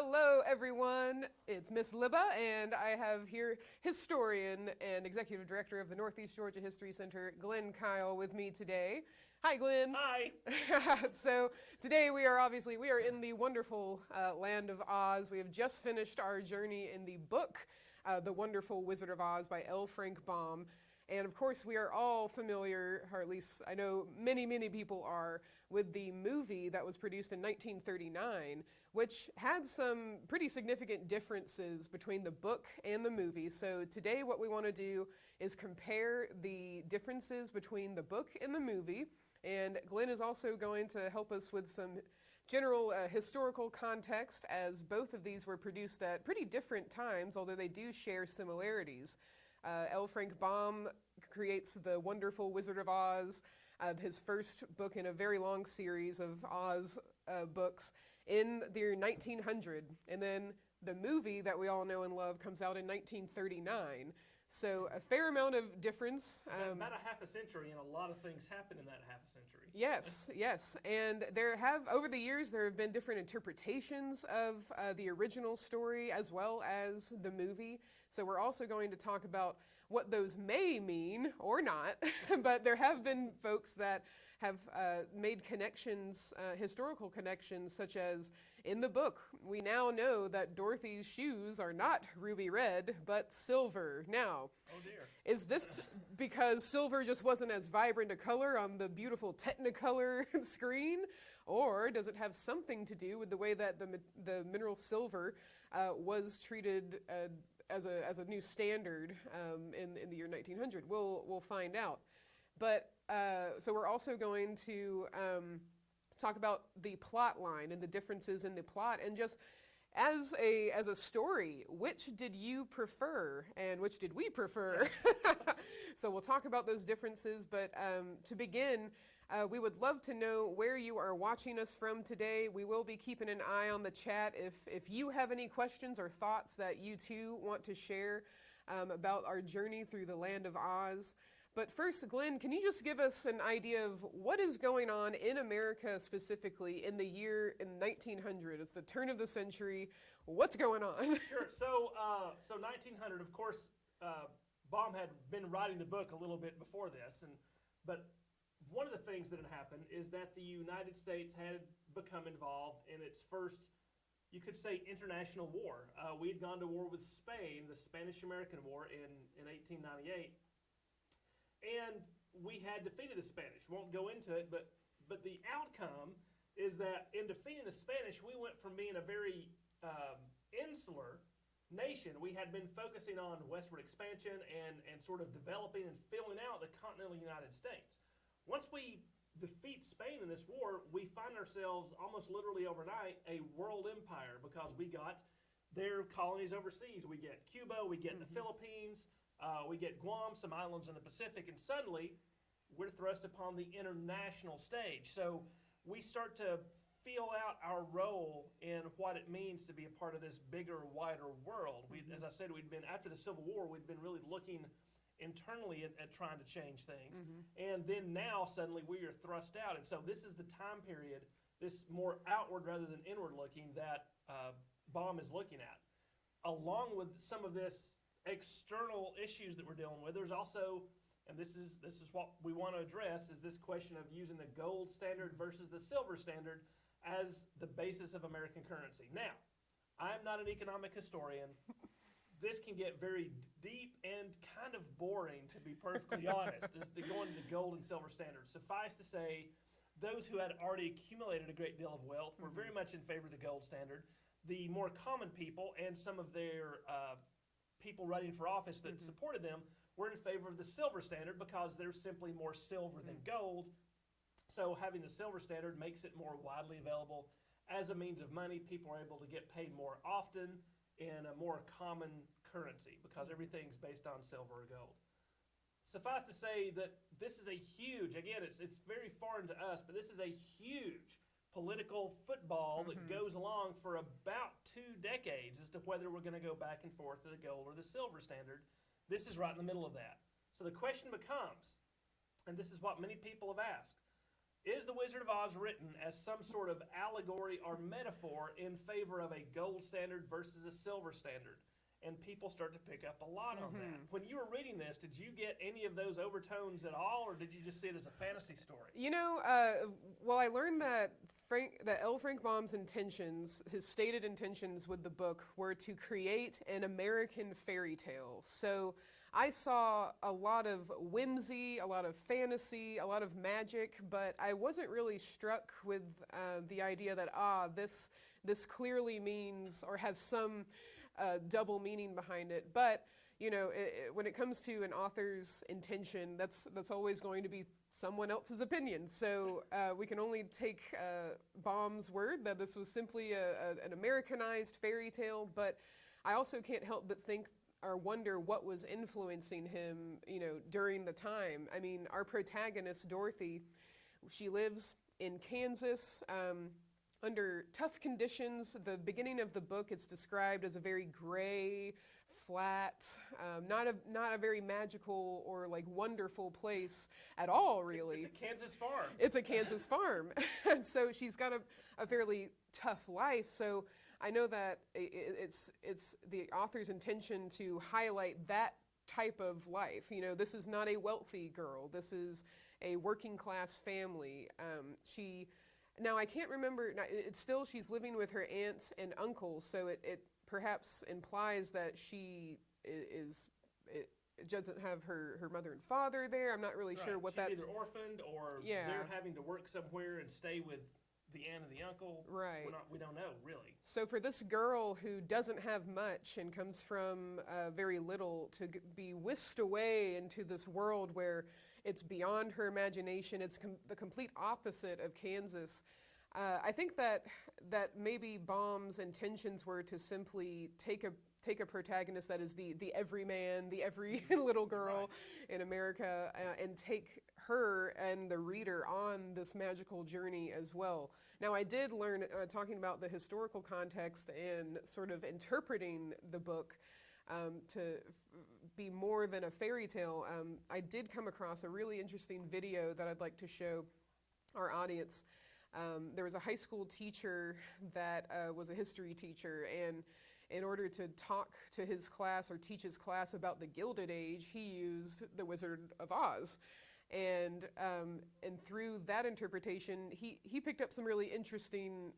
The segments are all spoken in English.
Hello, everyone. It's Miss Libba, and I have here historian and executive director of the Northeast Georgia History Center, Glen Kyle, with me today. Hi, Glen. Hi. So today we are in the wonderful land of Oz. We have just finished our journey in the book, The Wonderful Wizard of Oz by L. Frank Baum. And of course, we are all familiar, or at least I know many, many people are, with the movie that was produced in 1939, which had some pretty significant differences between the book and the movie. So today what we want to do is compare the differences between the book and the movie. And Glenn is also going to help us with some general historical context, as both of these were produced at pretty different times, although they do share similarities. L. Frank Baum creates The Wonderful Wizard of Oz, his first book in a very long series of Oz books, in the year 1900. And then the movie that we all know and love comes out in 1939. So a fair amount of difference. About a half a century, and a lot of things happen in that half a century. Yes, yes. And over the years, there have been different interpretations of the original story as well as the movie. So we're also going to talk about what those may mean or not. But there have been folks that have made connections, historical connections, such as in the book, we now know that Dorothy's shoes are not ruby red, but silver. Now, oh dear. Is this because silver just wasn't as vibrant a color on the beautiful Technicolor screen? Or does it have something to do with the way that the mineral silver was treated as a new standard in the year 1900? We'll find out. But so we're also going to talk about the plot line and the differences in the plot, and just as a story, which did you prefer and which did we prefer? So we'll talk about those differences, but to begin, we would love to know where you are watching us from today. We will be keeping an eye on the chat. If you have any questions or thoughts that you too want to share about our journey through the land of Oz. But first, Glenn, can you just give us an idea of what is going on in America specifically in the year in 1900? It's the turn of the century. What's going on? Sure. So 1900, of course, Baum had been writing the book a little bit before this, but one of the things that had happened is that the United States had become involved in its first, you could say, international war. We had gone to war with Spain, the Spanish-American War in 1898. And we had defeated the Spanish. Won't go into it, but the outcome is that in defeating the Spanish, we went from being a very insular nation. We had been focusing on westward expansion and sort of developing and filling out the continental United States. Once we defeat Spain in this war, we find ourselves almost literally overnight a world empire, because we got their colonies overseas. We get Cuba, we get the Philippines, we get Guam, some islands in the Pacific, and suddenly we're thrust upon the international stage. So we start to feel out our role in what it means to be a part of this bigger, wider world. As I said, after the Civil War, we'd been really looking internally at trying to change things. And then now suddenly we are thrust out. And so this is the time period, this more outward rather than inward looking, that Baum is looking at. Along with some of this external issues that we're dealing with, there's also, and this is what we want to address, is this question of using the gold standard versus the silver standard as the basis of American currency. Now, I'm not an economic historian. This can get very deep and kind of boring, to be perfectly honest, just to go into the gold and silver standards. Suffice to say, those who had already accumulated a great deal of wealth were very much in favor of the gold standard. The more common people and some of their people running for office that supported them were in favor of the silver standard, because there's simply more silver than gold. So having the silver standard makes it more widely available as a means of money. People are able to get paid more often in a more common currency, because everything's based on silver or gold. Suffice to say that this is a huge, again, it's very foreign to us, but this is a huge political football that goes along for about 2 decades as to whether we're going to go back and forth to the gold or the silver standard. This is right in the middle of that. So the question becomes, and this is what many people have asked, Is The Wizard of Oz written as some sort of allegory or metaphor in favor of a gold standard versus a silver standard? And people start to pick up a lot on that. When you were reading this, did you get any of those overtones at all, or did you just see it as a fantasy story? You know, well, I learned that L. Frank Baum's intentions, his stated intentions with the book, were to create an American fairy tale. So I saw a lot of whimsy, a lot of fantasy, a lot of magic, but I wasn't really struck with the idea that, this clearly means or has some double meaning behind it. But you know, when it comes to an author's intention, that's always going to be someone else's opinion. So we can only take Baum's word that this was simply an Americanized fairy tale. But I also can't help but think or wonder what was influencing him, you know, during the time. I mean, our protagonist, Dorothy, she lives in Kansas. Under tough conditions. The beginning of the book, it's described as a very gray, flat, not a very magical or like wonderful place at all, really. It's a Kansas farm. It's a Kansas farm. So she's got a fairly tough life. So I know that it's the author's intention to highlight that type of life. You know, this is not a wealthy girl. This is a working class family. Now, I can't remember, it's still, she's living with her aunts and uncles, so it perhaps implies that she doesn't have her mother and father there. I'm not really sure what that's... She's either orphaned or they're having to work somewhere and stay with the aunt and the uncle. Right. We don't know, really. So for this girl who doesn't have much and comes from very little to be whisked away into this world where it's beyond her imagination. It's the complete opposite of Kansas. I think that maybe Baum's intentions were to simply take a protagonist that is the everyman, the every little girl in America, and take her and the reader on this magical journey as well. Now, I did learn, talking about the historical context and sort of interpreting the book, to be more than a fairy tale, I did come across a really interesting video that I'd like to show our audience. There was a high school teacher that was a history teacher, and in order to talk to his class or teach his class about the Gilded Age, he used The Wizard of Oz. And through that interpretation, he picked up some really interesting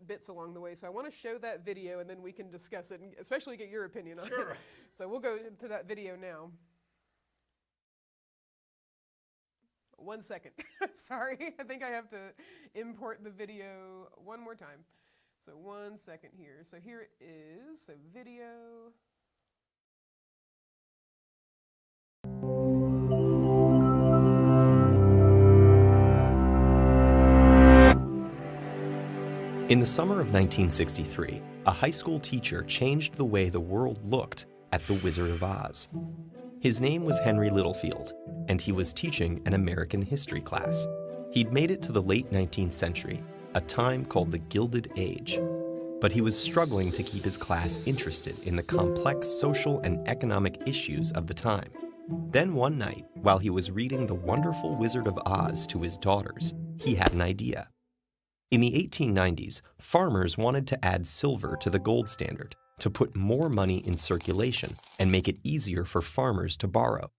bits along the way. So I want to show that video, and then we can discuss it, and especially get your opinion on it. So we'll go to that video now. 1 second. Sorry, I think I have to import the video one more time. So 1 second here. So here it is. So video. In the summer of 1963, a high school teacher changed the way the world looked at The Wizard of Oz. His name was Henry Littlefield, and he was teaching an American history class. He'd made it to the late 19th century, a time called the Gilded Age. But he was struggling to keep his class interested in the complex social and economic issues of the time. Then one night, while he was reading The Wonderful Wizard of Oz to his daughters, he had an idea. In the 1890s, farmers wanted to add silver to the gold standard to put more money in circulation and make it easier for farmers to borrow.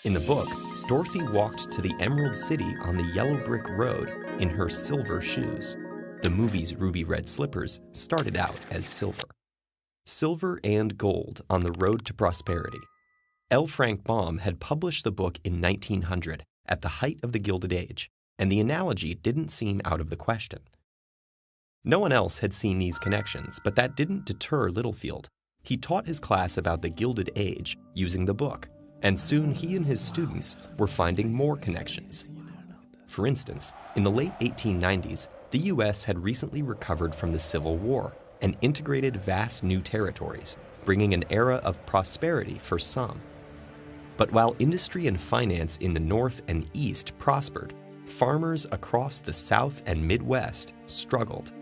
In the book, Dorothy walked to the Emerald City on the yellow brick road in her silver shoes. The movie's ruby red slippers started out as silver. Silver and gold on the road to prosperity. L. Frank Baum had published the book in 1900 at the height of the Gilded Age, and the analogy didn't seem out of the question. No one else had seen these connections, but that didn't deter Littlefield. He taught his class about the Gilded Age using the book, and soon he and his students were finding more connections. For instance, in the late 1890s, the U.S. had recently recovered from the Civil War and integrated vast new territories, bringing an era of prosperity for some. But while industry and finance in the North and East prospered, farmers across the South and Midwest struggled.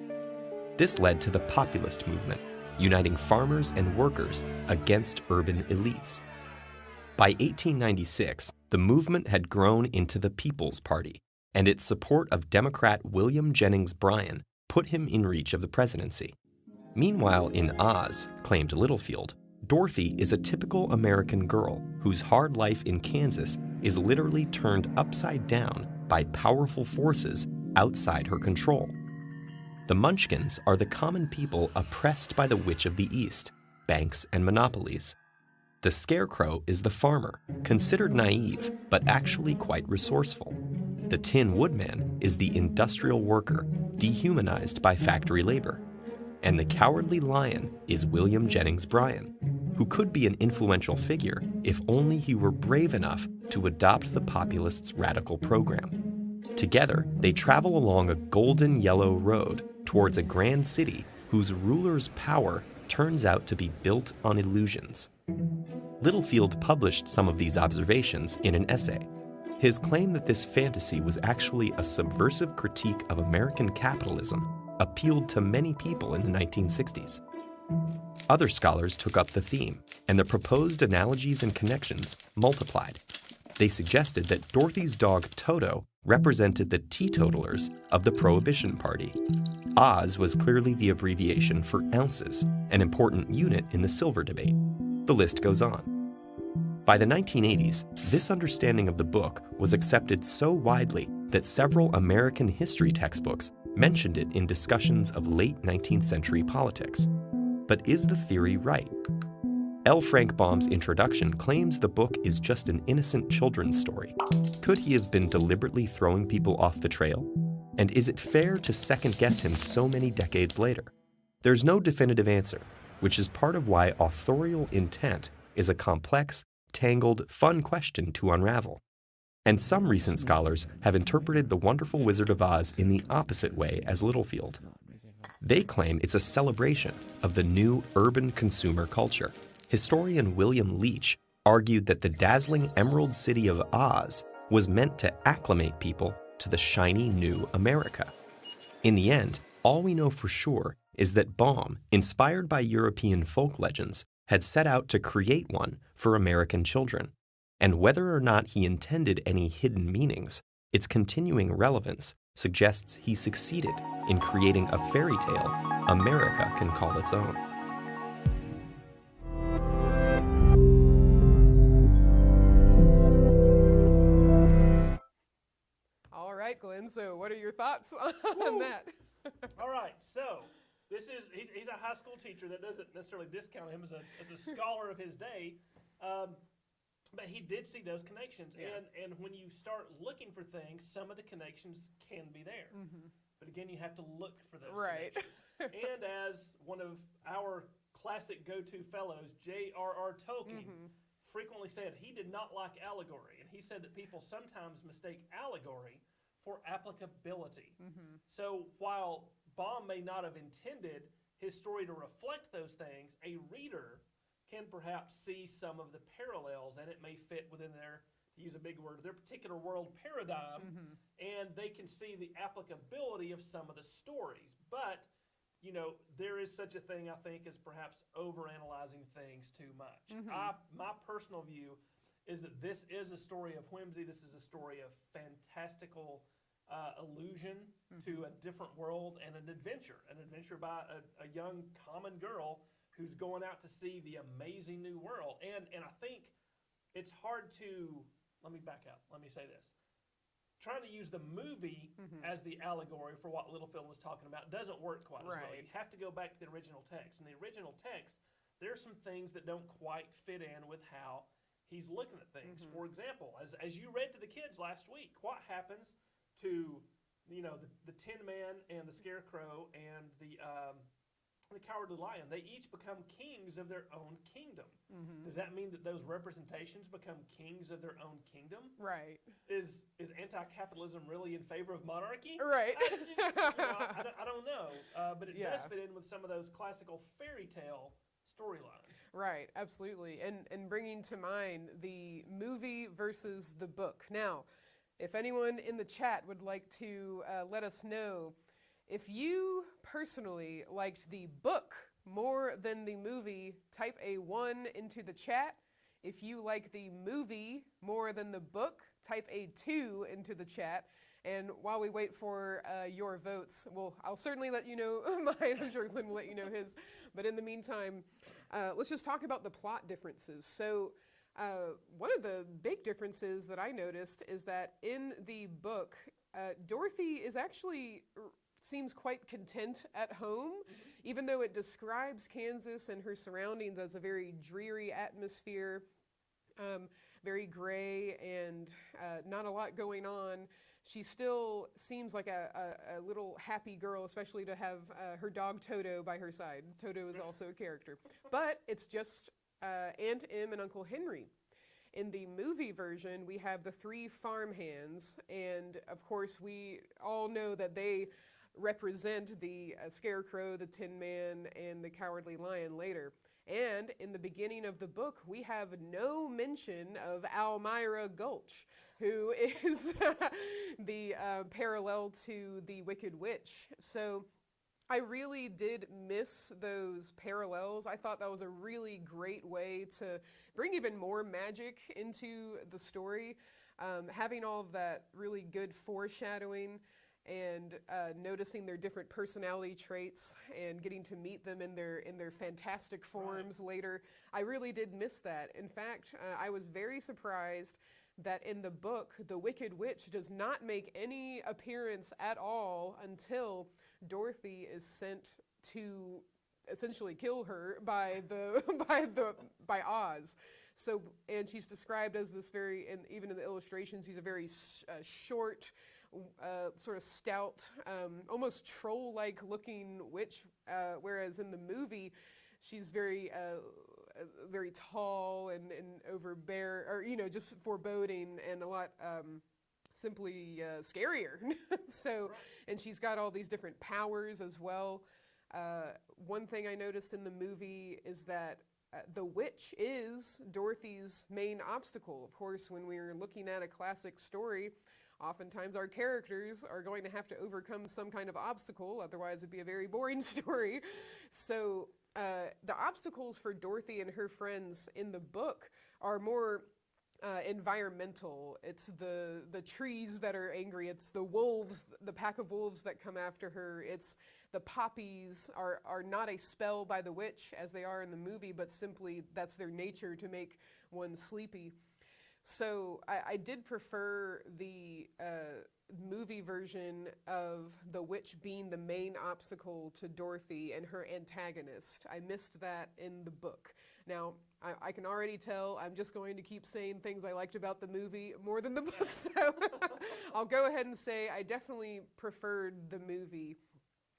This led to the populist movement, uniting farmers and workers against urban elites. By 1896, the movement had grown into the People's Party, and its support of Democrat William Jennings Bryan put him in reach of the presidency. Meanwhile, in Oz, claimed Littlefield, Dorothy is a typical American girl whose hard life in Kansas is literally turned upside down by powerful forces outside her control. The Munchkins are the common people oppressed by the Witch of the East, banks and monopolies. The Scarecrow is the farmer, considered naive, but actually quite resourceful. The Tin Woodman is the industrial worker, dehumanized by factory labor. And the Cowardly Lion is William Jennings Bryan, who could be an influential figure if only he were brave enough to adopt the populists' radical program. Together, they travel along a golden yellow road towards a grand city whose ruler's power turns out to be built on illusions. Littlefield published some of these observations in an essay. His claim that this fantasy was actually a subversive critique of American capitalism appealed to many people in the 1960s. Other scholars took up the theme, and the proposed analogies and connections multiplied. They suggested that Dorothy's dog Toto represented the teetotalers of the Prohibition Party. Oz was clearly the abbreviation for ounces, an important unit in the silver debate. The list goes on. By the 1980s, this understanding of the book was accepted so widely that several American history textbooks mentioned it in discussions of late 19th century politics. But is the theory right? L. Frank Baum's introduction claims the book is just an innocent children's story. Could he have been deliberately throwing people off the trail? And is it fair to second-guess him so many decades later? There's no definitive answer, which is part of why authorial intent is a complex, tangled, fun question to unravel. And some recent scholars have interpreted The Wonderful Wizard of Oz in the opposite way as Littlefield. They claim it's a celebration of the new urban consumer culture. Historian William Leach argued that the dazzling Emerald City of Oz was meant to acclimate people to the shiny new America. In the end, all we know for sure is that Baum, inspired by European folk legends, had set out to create one for American children. And whether or not he intended any hidden meanings, its continuing relevance suggests he succeeded in creating a fairy tale America can call its own. All right, Glenn, so what are your thoughts on that? All right, so he's a high school teacher. That doesn't necessarily discount him as a scholar of his day. But he did see those connections. Yeah. And when you start looking for things, some of the connections can be there. Mm-hmm. But again, you have to look for those Right. connections. And as one of our classic go-to fellows, J.R.R. Tolkien, frequently said he did not like allegory. And he said that people sometimes mistake allegory for applicability. Mm-hmm. So while Baum may not have intended his story to reflect those things, a reader can perhaps see some of the parallels, and it may fit within their, to use a big word, their particular world paradigm, and they can see the applicability of some of the stories. But, you know, there is such a thing, I think, as perhaps overanalyzing things too much. My personal view is that this is a story of whimsy. This is a story of fantastical allusion to a different world and an adventure by a young common girl who's going out to see the amazing new world. And I think it's hard to, let me back up, let me say this. Trying to use the movie as the allegory for what Littlefield was talking about doesn't work quite as well. You have to go back to the original text. In the original text, there's some things that don't quite fit in with how he's looking at things. For example, as you read to the kids last week, what happens to, you know, the Tin Man and the Scarecrow and the Cowardly Lion? They each become kings of their own kingdom. Does that mean that those representations become kings of their own kingdom? Right. Is anti-capitalism really in favor of monarchy? Right. I don't know, but it does fit in with some of those classical fairy tale storylines. Right, absolutely. And bringing to mind the movie versus the book. Now, if anyone in the chat would like to let us know if you personally liked the book more than the movie, type a 1 into the chat. If you like the movie more than the book, type a 2 into the chat. And while we wait for your votes, well, I'll certainly let you know mine. I'm sure Glen will let you know his. But in the meantime, let's just talk about the plot differences. So one of the big differences that I noticed is that in the book, Dorothy is actually seems quite content at home, even though it describes Kansas and her surroundings as a very dreary atmosphere, very gray and not a lot going on. She still seems like a little happy girl, especially to have her dog Toto by her side. Toto is also a character. But it's just Aunt Em and Uncle Henry. In the movie version, we have the three farmhands, and of course we all know that they represent the Scarecrow, the Tin Man, and the Cowardly Lion later. And in the beginning of the book, we have no mention of Almira Gulch, who is the parallel to the Wicked Witch. So I really did miss those parallels. I thought that was a really great way to bring even more magic into the story. Having all of that really good foreshadowing and noticing their different personality traits and getting to meet them in their fantastic forms later. I really did miss that. In fact, I was very surprised that in the book, the Wicked Witch does not make any appearance at all until Dorothy is sent to essentially kill her by by Oz. So, and she's described as this very, and even in the illustrations, she's a very short, sort of stout, almost troll-like looking witch, whereas in the movie, she's very tall and overbearing, or, you know, just foreboding and a lot simply scarier. So, and she's got all these different powers as well. One thing I noticed in the movie is that the witch is Dorothy's main obstacle. Of course, when we're looking at a classic story, oftentimes our characters are going to have to overcome some kind of obstacle, otherwise it'd be a very boring story. So the obstacles for Dorothy and her friends in the book are more environmental. It's the trees that are angry. It's the wolves, the pack of wolves that come after her. It's the poppies are not a spell by the witch as they are in the movie, but simply that's their nature to make one sleepy. So I did prefer the movie version of the witch being the main obstacle to Dorothy and her antagonist. I missed that in the book. Now, I can already tell I'm just going to keep saying things I liked about the movie more than the book, so I'll go ahead and say I definitely preferred the movie.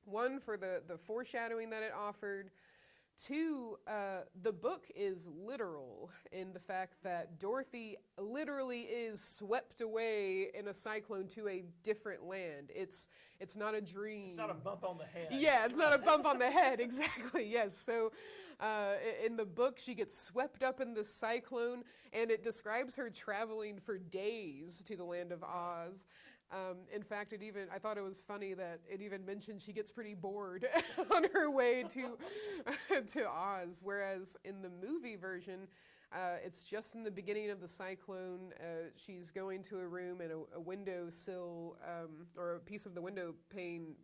One, for the foreshadowing that it offered. Two, the book is literal in the fact that Dorothy literally is swept away in a cyclone to a different land. It's not a dream. It's not a bump on the head. Yeah, it's not a bump on the head, exactly, yes. So in the book, she gets swept up in this cyclone, and it describes her traveling for days to the land of Oz. In fact, I thought it was funny that it even mentioned she gets pretty bored on her way to Oz, whereas in the movie version, it's just in the beginning of the cyclone. She's going to a room and a windowsill or a piece of the window pane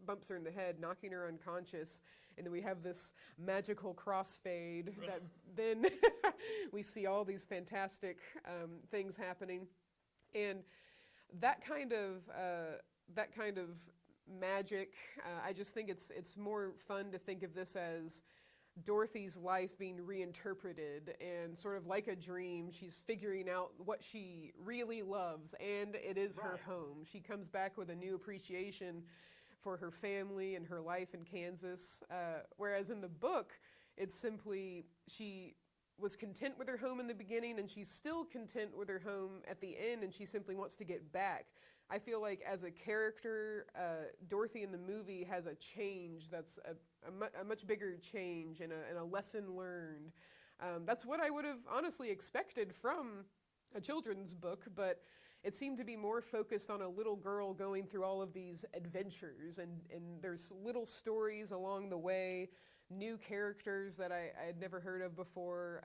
bumps her in the head, knocking her unconscious. And then we have this magical crossfade that then we see all these fantastic things happening. And that kind of magic, I just think it's more fun to think of this as Dorothy's life being reinterpreted and sort of like a dream. She's figuring out what she really loves, and it is her home. She comes back with a new appreciation for her family and her life in Kansas, whereas in the book, it's simply she was content with her home in the beginning, and she's still content with her home at the end, and she simply wants to get back. I feel like as a character, Dorothy in the movie has a change that's a much bigger change and a lesson learned. That's what I would have honestly expected from a children's book, but it seemed to be more focused on a little girl going through all of these adventures, and there's little stories along the way, new characters that I had never heard of before.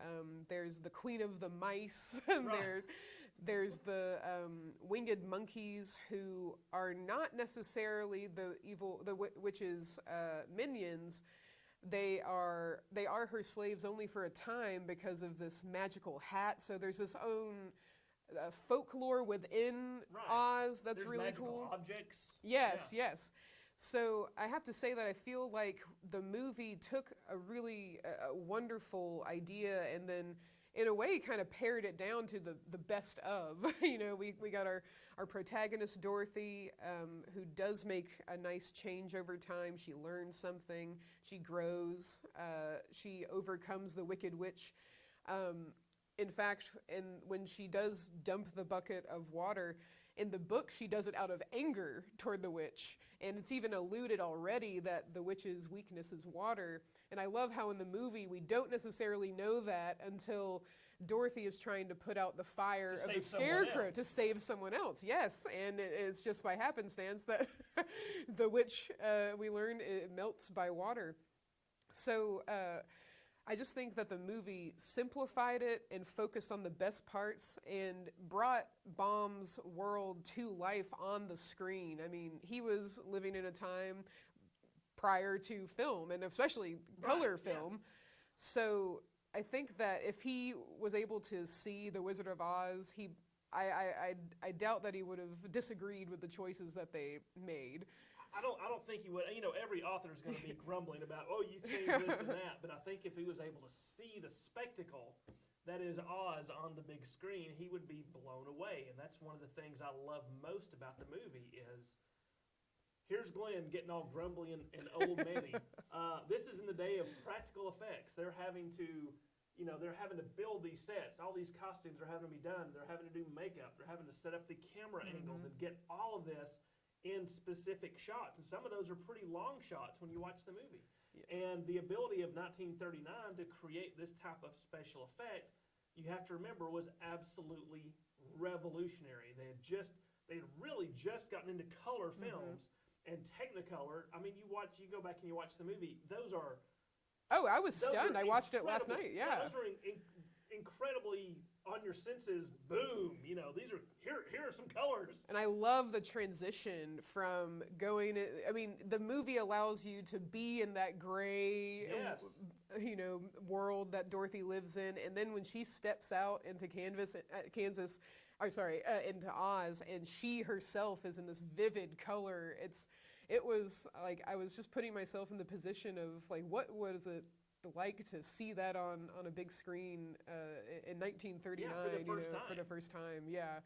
There's the Queen of the Mice, and There's the winged monkeys who are not necessarily the witch's minions. They are her slaves only for a time because of this magical hat. So there's this own folklore within Oz that's There's really magical cool. Objects. Yes, yes. So I have to say that I feel like the movie took a really wonderful idea and then, in a way, kind of pared it down to the best of. You know, we got our protagonist, Dorothy, who does make a nice change over time. She learns something. She grows. She overcomes the Wicked Witch. In fact, when she does dump the bucket of water, in the book, she does it out of anger toward the witch. And it's even alluded already that the witch's weakness is water. And I love how in the movie we don't necessarily know that until Dorothy is trying to put out the fire of the scarecrow to save someone else. Yes, and it's just by happenstance that the witch, we learn, it melts by water. So I just think that the movie simplified it and focused on the best parts and brought Baum's world to life on the screen. I mean, he was living in a time prior to film, and especially color film. Yeah. So I think that if he was able to see The Wizard of Oz, I doubt that he would have disagreed with the choices that they made. I don't think he would. You know, every author is going to be grumbling about, oh, you changed this and that. But I think if he was able to see the spectacle that is Oz on the big screen, he would be blown away. And that's one of the things I love most about the movie is here's Glen getting all grumbly and old manny. This is in the day of practical effects. They're having to, you know, they're having to build these sets. All these costumes are having to be done. They're having to do makeup. They're having to set up the camera angles and get all of this in specific shots, and some of those are pretty long shots when you watch the movie. Yeah. And the ability of 1939 to create this type of special effect, you have to remember, was absolutely revolutionary. They had really just gotten into color films and Technicolor. I mean, you go back and you watch the movie. Those are. Oh, I was stunned. I watched it last night. Yeah, those are incredibly on your senses. Boom! You know, here are some colors. And I love the transition from going. I mean, the movie allows you to be in that gray, you know, world that Dorothy lives in, and then when she steps out into into Oz, and she herself is in this vivid color. It was like I was just putting myself in the position of like, what was it like to see that on a big screen in 1939 for the first time. Yeah.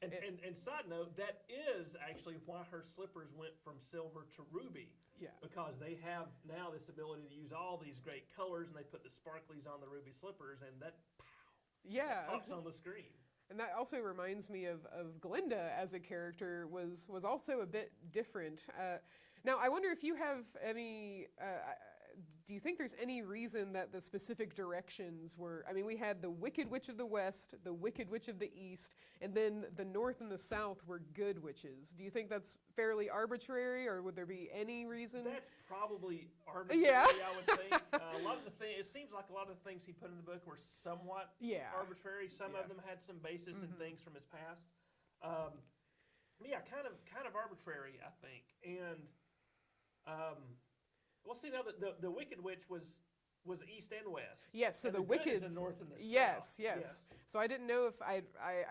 And side note, that is actually why her slippers went from silver to ruby. Yeah. Because they have now this ability to use all these great colors, and they put the sparklies on the ruby slippers, and that pops on the screen. And that also reminds me of Glinda as a character was also a bit different. Now, I wonder if you have any. Do you think there's any reason that the specific directions were? I mean, we had the Wicked Witch of the West, the Wicked Witch of the East, and then the North and the South were good witches. Do you think that's fairly arbitrary, or would there be any reason? That's probably arbitrary, I would think. A lot of it seems like a lot of the things he put in the book were somewhat arbitrary. Some of them had some basis in things from his past. Kind of arbitrary, I think. And well, see, now the Wicked Witch was east and west. Yes, so and the Wicked is the north and the yes, south. Yes. So I didn't know if I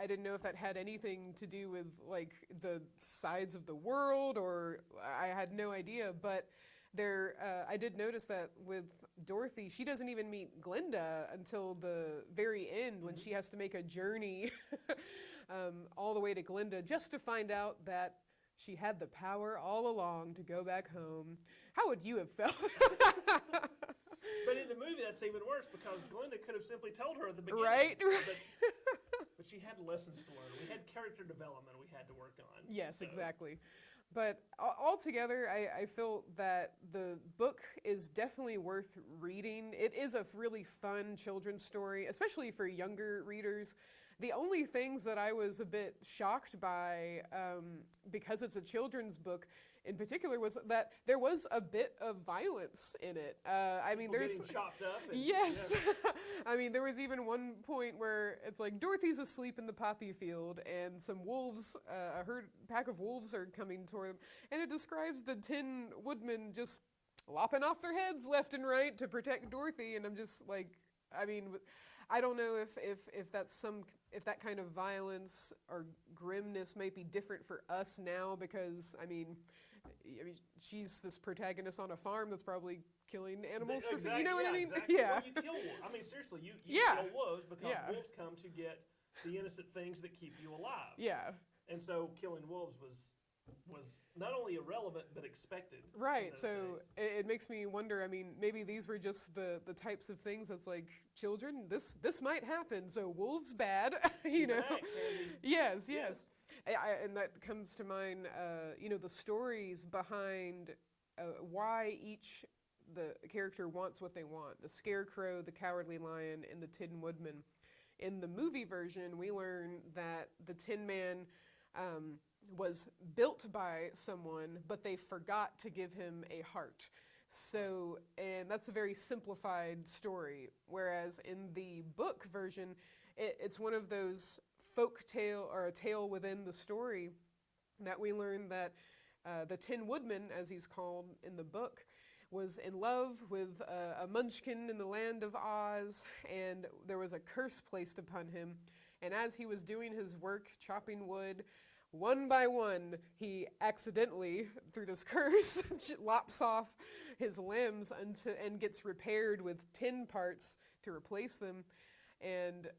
didn't know if that had anything to do with like the sides of the world, or I had no idea. But there, I did notice that with Dorothy, she doesn't even meet Glinda until the very end when she has to make a journey all the way to Glinda just to find out that she had the power all along to go back home. How would you have felt? But in the movie, that's even worse because Glinda could have simply told her at the beginning. Right. But she had lessons to learn. We had character development we had to work on. Yes, exactly. But altogether, I feel that the book is definitely worth reading. It is a really fun children's story, especially for younger readers. The only things that I was a bit shocked by, because it's a children's book, in particular was that there was a bit of violence in it. I mean, People there's getting chopped up. And, yes. yeah. I mean, there was even one point where it's like Dorothy's asleep in the poppy field, and some wolves, pack of wolves are coming toward them, and it describes the Tin Woodmen just lopping off their heads left and right to protect Dorothy, and I'm just like, I mean, I don't know if that kind of violence or grimness might be different for us now, because I mean, she's this protagonist on a farm that's probably killing animals for food. You know what I mean? Exactly. Yeah. Well, you kill wolves. I mean, seriously, you Yeah. kill wolves because Yeah. wolves come to get the innocent things that keep you alive. Yeah. And so killing wolves was not only irrelevant but expected. in Right, those so days. it makes me wonder, I mean, maybe these were just the types of things that's like, children, this might happen, so wolves bad, you Keep an know? axe handy. Yes, Yeah. yes. And that comes to mind, the stories behind why each the character wants what they want. The Scarecrow, the Cowardly Lion, and the Tin Woodman. In the movie version, we learn that the Tin Man was built by someone, but they forgot to give him a heart. So, and that's a very simplified story. Whereas in the book version, it's one of those folk tale or a tale within the story that we learn that the Tin Woodman, as he's called in the book, was in love with a munchkin in the land of Oz, and there was a curse placed upon him. And as he was doing his work, chopping wood, one by one, he accidentally, through this curse, lops off his limbs and gets repaired with tin parts to replace them. And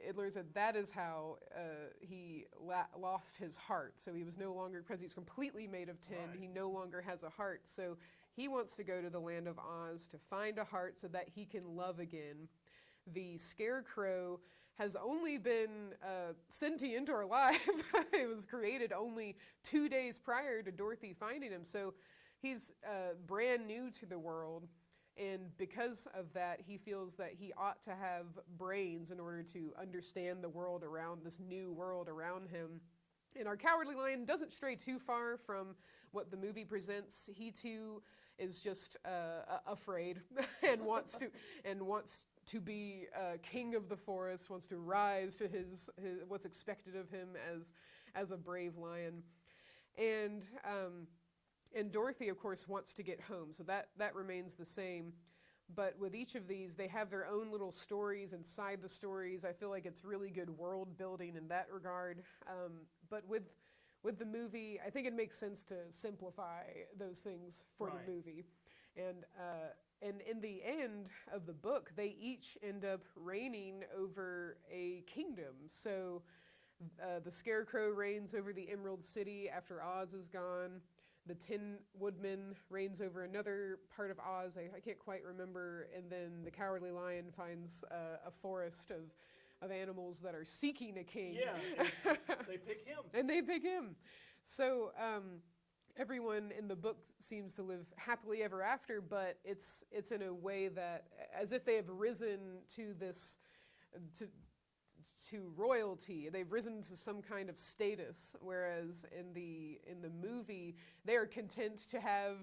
it learns that is how he lost his heart. So he was no longer, because he's completely made of tin, Right. he no longer has a heart. So he wants to go to the land of Oz to find a heart so that he can love again. The Scarecrow has only been sentient or alive. It was created only 2 days prior to Dorothy finding him. So he's brand new to the world. And because of that, he feels that he ought to have brains in order to understand the world around, this new world around him. And our Cowardly Lion doesn't stray too far from what the movie presents. He too is just afraid and wants to be king of the forest, wants to rise to his what's expected of him as a brave lion. And Dorothy, of course, wants to get home, so that remains the same. But with each of these, they have their own little stories inside the stories. I feel like it's really good world building in that regard. But with the movie, I think it makes sense to simplify those things for Right. the movie. And in the end of the book, they each end up reigning over a kingdom. So the Scarecrow reigns over the Emerald City after Oz is gone. The Tin Woodman reigns over another part of Oz, I can't quite remember, and then the Cowardly Lion finds a forest of animals that are seeking a king. Yeah, and they pick him. And they pick him. So everyone in the book seems to live happily ever after, but it's in a way that, as if they have risen to this, to royalty. They've risen to some kind of status, whereas in the movie, they are content to have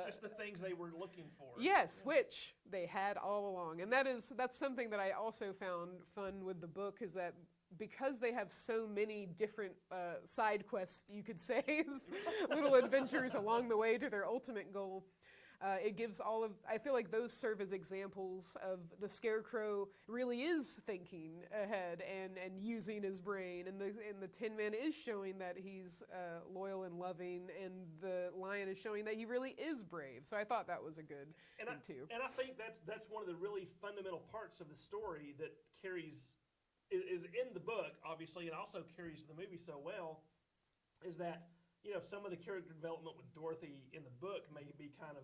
Just the things they were looking for. yes, which they had all along. And that's something that I also found fun with the book, is that because they have so many different side quests, you could say, little adventures along the way to their ultimate goal, it gives I feel like those serve as examples of the Scarecrow really is thinking ahead and using his brain, and the Tin Man is showing that he's loyal and loving, and the Lion is showing that he really is brave. So I thought that was a good thing too. And I think that's one of the really fundamental parts of the story that is in the book, obviously, and also carries the movie so well, is that, some of the character development with Dorothy in the book may be kind of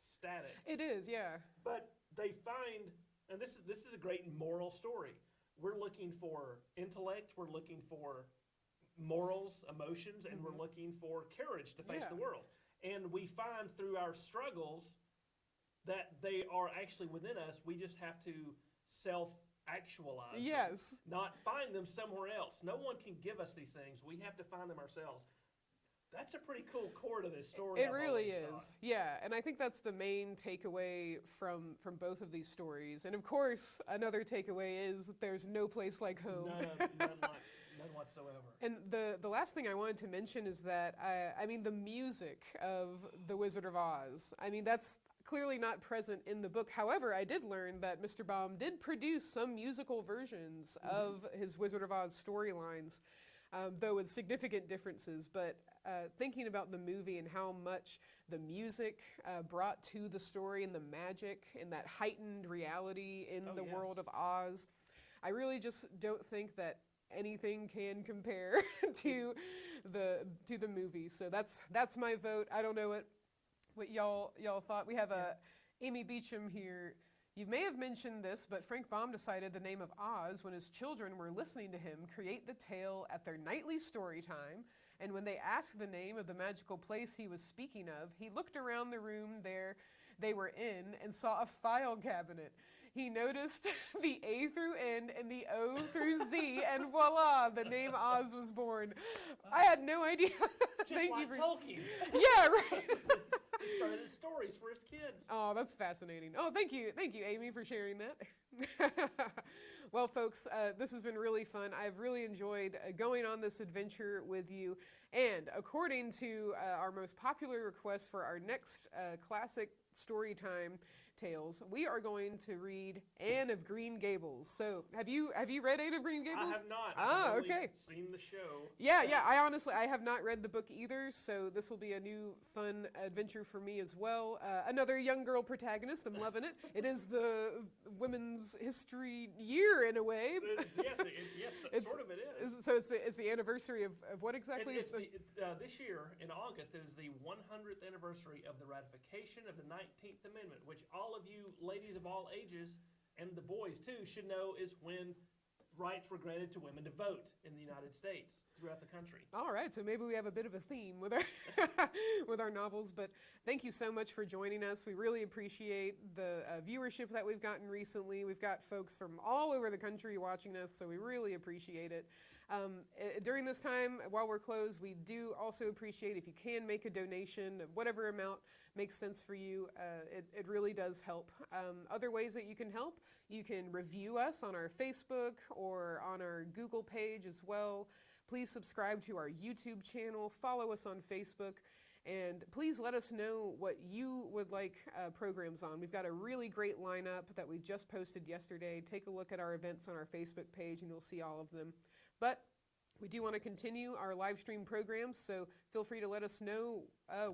static. It is, yeah. But they find, and this is a great moral story. We're looking for intellect, we're looking for morals, emotions, and we're looking for courage to face Yeah. the world. And we find through our struggles that they are actually within us. We just have to self-actualize them, Yes. not find them somewhere else. No one can give us these things. We have to find them ourselves. That's a pretty cool core to this story. It I've really always is. thought. Yeah, and I think that's the main takeaway from both of these stories. And of course, another takeaway is that there's no place like home. None whatsoever. And the last thing I wanted to mention is that, I mean, the music of The Wizard of Oz, I mean, that's clearly not present in the book. However, I did learn that Mr. Baum did produce some musical versions of his Wizard of Oz storylines, though with significant differences. But thinking about the movie and how much the music brought to the story and the magic and that heightened reality in the world of Oz, I really just don't think that anything can compare to the movie. So that's my vote. I don't know what y'all thought. We have Amy Beaucham here. You may have mentioned this, but Frank Baum decided the name of Oz when his children were listening to him create the tale at their nightly story time. And when they asked the name of the magical place he was speaking of, he looked around the room they were in and saw a file cabinet. He noticed the A through N and the O through Z, and voila, the name Oz was born. I had no idea. Just Thank like you for Tolkien. Yeah, right. He started his stories for his kids. Oh, that's fascinating. Oh, thank you, Amy, for sharing that. Well, folks, this has been really fun. I've really enjoyed going on this adventure with you. And according to our most popular request for our next classic story time tales, we are going to read Anne of Green Gables. So, have you read Anne of Green Gables? I have not. Ah, I've only okay. seen the show. Yeah. I have not read the book either, so this will be a new fun adventure for me as well. Another young girl protagonist. I'm loving it. It is the Women's History Year in a way. Yes, sort of it is. So it's the anniversary of what exactly? This year in August, it is the 100th anniversary of the ratification of the 19th Amendment, which all of you ladies of all ages and the boys too should know is when rights were granted to women to vote in the United States throughout the country. All right, so maybe we have a bit of a theme with our with our novels, but thank you so much for joining us. We really appreciate the viewership that we've gotten recently. We've got folks from all over the country watching us, so we really appreciate it. During this time, while we're closed, we do also appreciate if you can make a donation, whatever amount makes sense for you. It really does help. Other ways that you can help, you can review us on our Facebook or on our Google page as well. Please subscribe to our YouTube channel, follow us on Facebook, and please let us know what you would like programs on. We've got a really great lineup that we just posted yesterday. Take a look at our events on our Facebook page and you'll see all of them. But we do want to continue our live stream programs, so feel free to let us know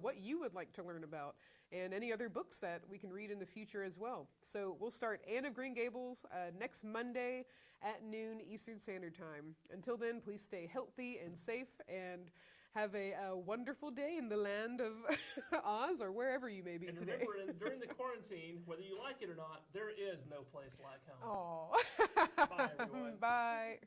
what you would like to learn about and any other books that we can read in the future as well. So we'll start Anne of Green Gables next Monday at noon Eastern Standard Time. Until then, please stay healthy and safe and have a wonderful day in the land of Oz or wherever you may be and today. Remember, during the quarantine, whether you like it or not, there is no place like home. Aw. Bye, everyone. Bye.